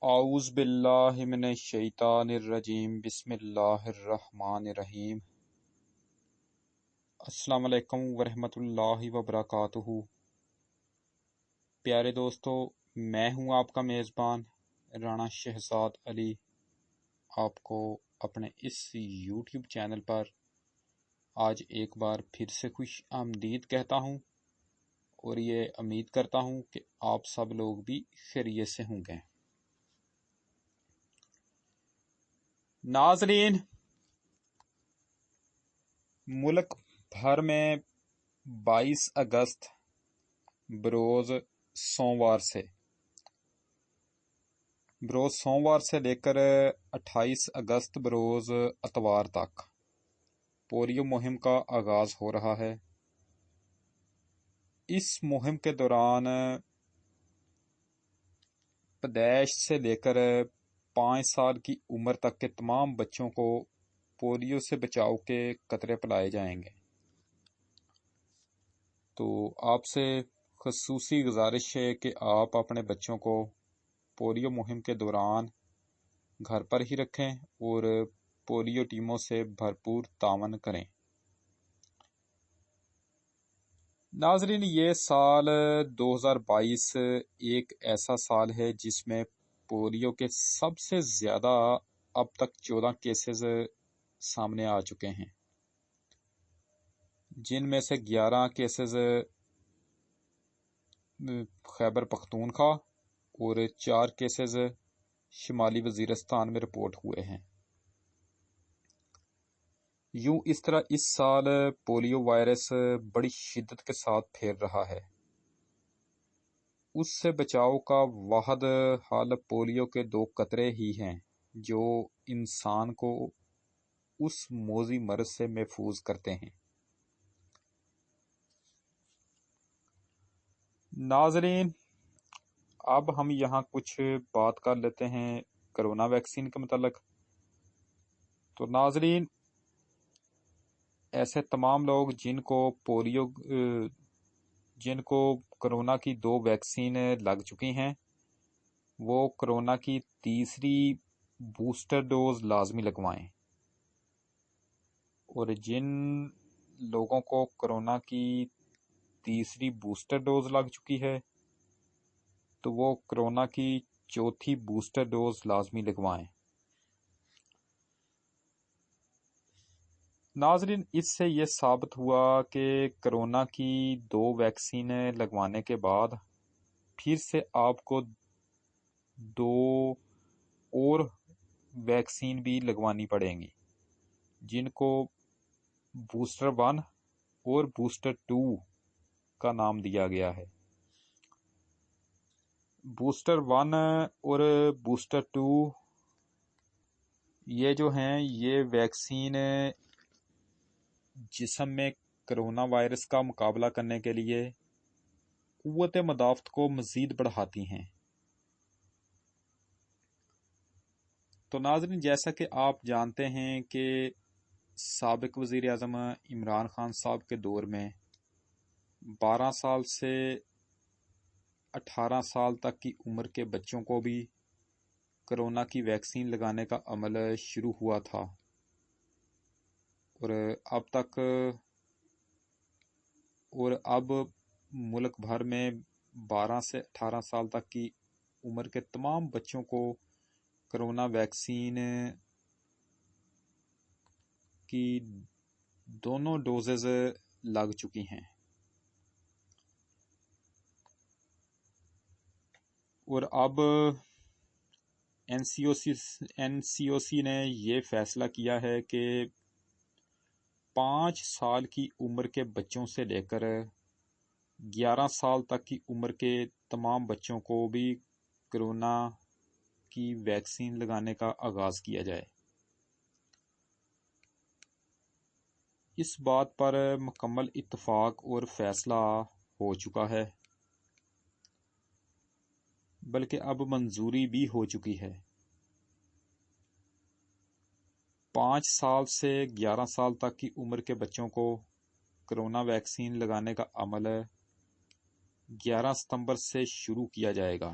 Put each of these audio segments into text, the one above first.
اعوذ باللہ من الشیطان الرجیم بسم اللہ الرحمن الرحیم۔ السلام علیکم ورحمۃ اللہ وبرکاتہ۔ پیارے دوستو، میں ہوں آپ کا میزبان رانا شہزاد علی، آپ کو اپنے اس یوٹیوب چینل پر آج ایک بار پھر سے خوش آمدید کہتا ہوں، اور یہ امید کرتا ہوں کہ آپ سب لوگ بھی خیریت سے ہوں گے۔ ناظرین، ملک بھر میں 22 اگست بروز سوموار سے لے کر 28 اگست بروز اتوار تک پولیو مہم کا آغاز ہو رہا ہے۔ اس مہم کے دوران پیدائش سے لے کر 5 سال کی عمر تک کے تمام بچوں کو پولیو سے بچاؤ کے قطرے پلائے جائیں گے۔ تو آپ سے خصوصی گزارش ہے کہ آپ اپنے بچوں کو پولیو مہم کے دوران گھر پر ہی رکھیں اور پولیو ٹیموں سے بھرپور تعاون کریں۔ ناظرین، یہ سال 2022 ایک ایسا سال ہے جس میں پولیو کے سب سے زیادہ اب تک 14 کیسز سامنے آ چکے ہیں، جن میں سے 11 کیسز خیبر پختونخوا اور 4 کیسز شمالی وزیرستان میں رپورٹ ہوئے ہیں۔ یوں اس طرح اس سال پولیو وائرس بڑی شدت کے ساتھ پھیل رہا ہے۔ اس سے بچاؤ کا واحد حل پولیو کے 2 قطرے ہی ہیں جو انسان کو اس موذی مرض سے محفوظ کرتے ہیں۔ ناظرین، اب ہم یہاں کچھ بات کر لیتے ہیں کرونا ویکسین کے متعلق۔ تو ناظرین، ایسے تمام لوگ جن کو کرونا کی 2 ویکسین لگ چکی ہیں، وہ کرونا کی تیسری بوسٹر ڈوز لازمی لگوائیں، اور جن لوگوں کو کرونا کی تیسری بوسٹر ڈوز لگ چکی ہے تو وہ کرونا کی چوتھی بوسٹر ڈوز لازمی لگوائیں۔ ناظرین، اس سے یہ ثابت ہوا کہ کرونا کی 2 ویکسین لگوانے کے بعد پھر سے آپ کو 2 اور ویکسین بھی لگوانی پڑیں گی، جن کو بوسٹر 1 اور بوسٹر 2 کا نام دیا گیا ہے۔ بوسٹر 1 اور بوسٹر 2 یہ جو ہیں، یہ ویکسین جسم میں کرونا وائرس کا مقابلہ کرنے کے لیے قوت مدافعت کو مزید بڑھاتی ہیں۔ تو ناظرین، جیسا کہ آپ جانتے ہیں کہ سابق وزیر اعظم عمران خان صاحب کے دور میں 12 سال سے 18 سال تک کی عمر کے بچوں کو بھی کرونا کی ویکسین لگانے کا عمل شروع ہوا تھا، اور اب ملک بھر میں 12 سے 18 سال تک کی عمر کے تمام بچوں کو کرونا ویکسین کی دونوں ڈوزز لگ چکی ہیں، اور اب این سی او سی نے یہ فیصلہ کیا ہے کہ 5 سال کی عمر کے بچوں سے لے کر 11 سال تک کی عمر کے تمام بچوں کو بھی کرونا کی ویکسین لگانے کا آغاز کیا جائے۔ اس بات پر مکمل اتفاق اور فیصلہ ہو چکا ہے، بلکہ اب منظوری بھی ہو چکی ہے۔ 5 سال سے 11 سال تک کی عمر کے بچوں کو کرونا ویکسین لگانے کا عمل 11 ستمبر سے شروع کیا جائے گا۔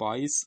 22